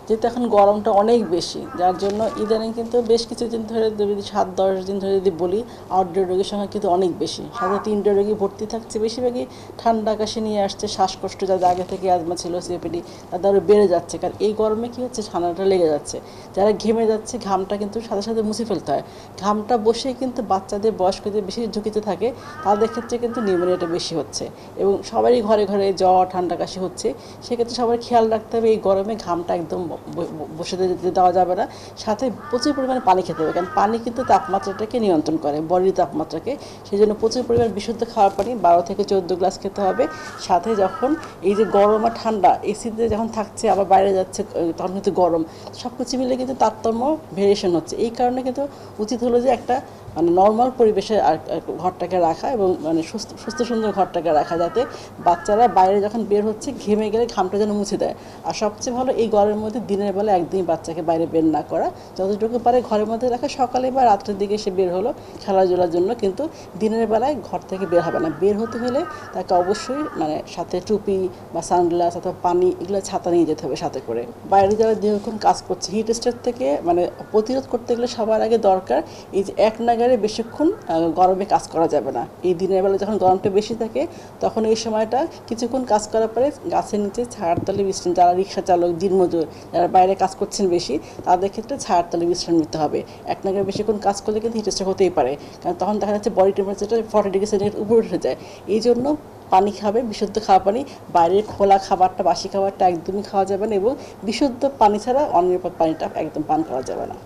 যেহেতু এখন গরমটা অনেক বেশি, যার জন্য ইদানিং কিন্তু বেশ কিছুদিন ধরে যদি 7-10 দিন ধরে যদি বলি, আউটডোর রোগীর সংখ্যা কিন্তু অনেক বেশি। সাধারণত ইনডোর রোগী ভর্তি থাকছে, বেশিরভাগই ঠান্ডা কাশি নিয়ে আসছে, শ্বাসকষ্ট যাদের আগে থেকে অ্যাজমা ছিল, সিওপিডি, তাদের আরও বেড়ে যাচ্ছে। কারণ এই গরমে কী হচ্ছে, ঠান্ডাটা লেগে যাচ্ছে। যারা ঘেমে যাচ্ছে, ঘামটা কিন্তু সাথে সাথে মুছে ফেলতে হয়। ঘামটা বসেই কিন্তু বাচ্চাদের, বয়স্কদের বেশি ঝুঁকিতে থাকে, তাদের ক্ষেত্রে কিন্তু নিউমোনিয়াটা বেশি হচ্ছে। এবং সবারই ঘরে ঘরে জ্বর, ঠান্ডা কাশি হচ্ছে। সেক্ষেত্রে সবার খেয়াল রাখতে হবে, এই গরমে ঘামটা একদম বসে যেতে দেওয়া যাবে না। সাথে প্রচুর পরিমাণে পানি খেতে হবে, কারণ পানি কিন্তু তাপমাত্রাটাকে নিয়ন্ত্রণ করে, বডির তাপমাত্রাকে। সেই জন্য প্রচুর পরিমাণ বিশুদ্ধ খাওয়ার পানি 12 থেকে 14 গ্লাস খেতে হবে। সাথে যখন এই যে গরম আর ঠান্ডা, এসিতে যখন থাকছে আবার বাইরে যাচ্ছে, তখন কিন্তু গরম, সব কিছু মিলে কিন্তু তারতম্য ভেরিয়েশন হচ্ছে। এই কারণে কিন্তু উচিত হলো যে একটা মানে নর্মাল পরিবেশে ঘরটাকে রাখা, এবং মানে সুস্থ সুস্থ সুন্দর ঘরটাকে রাখা, যাতে বাচ্চারা বাইরে যখন বের হচ্ছে ঘেমে গেলে ঘামটা যেন মুছে দেয়। আর সবচেয়ে ভালো এই গরমের মধ্যে দিনের বেলা একদিনই বাচ্চাকে বাইরে বের না করা, যতটুকু পারে ঘরের মধ্যে রাখা। সকালে বা রাত্রের দিকে সে বের হলো খেলাধুলার জন্য, কিন্তু দিনের বেলায় ঘর থেকে বের হবে না। বের হতে হলে তাকে অবশ্যই মানে সাথে টুপি বা সানগ্লাস অথবা পানি, এগুলো ছাতা নিয়ে যেতে হবে সাথে করে। বাইরে যারা দীর্ঘক্ষণ কাজ করছে, হিট স্ট্রোক থেকে মানে প্রতিরোধ করতে গেলে সবার আগে দরকার এই যে এক নাগারে বেশিক্ষণ গরমে কাজ করা যাবে না। এই দিনের বেলা যখন গরমটা বেশি থাকে, তখন এই সময়টা কিছুক্ষণ কাজ করার পরে গাছের নিচে ছায়ার তলে বিশ্রাম, যারা রিক্সা চালক, দিনমজুর, যারা বাইরে কাজ করছেন বেশি, তাদের ক্ষেত্রে ছায়ার তলে বিশ্রাম নিতে হবে। এক নাগারে বেশিক্ষণ কাজ করলে কিন্তু হিট স্ট্রোক হতেই পারে, কারণ তখন দেখা যাচ্ছে বডি টেম্পারেচারটা 40 ডিগ্রি সেন্টিগ্রেড উপরে উঠে যায়। এই জন্য পানি খাবে, বিশুদ্ধ খাওয়া পানি। বাইরের খোলা খাবারটা, বাসি খাবারটা একদমই খাওয়া যাবে না, এবং বিশুদ্ধ পানি ছাড়া অনিরাপদ পানিটা একদম পান করা যাবে না।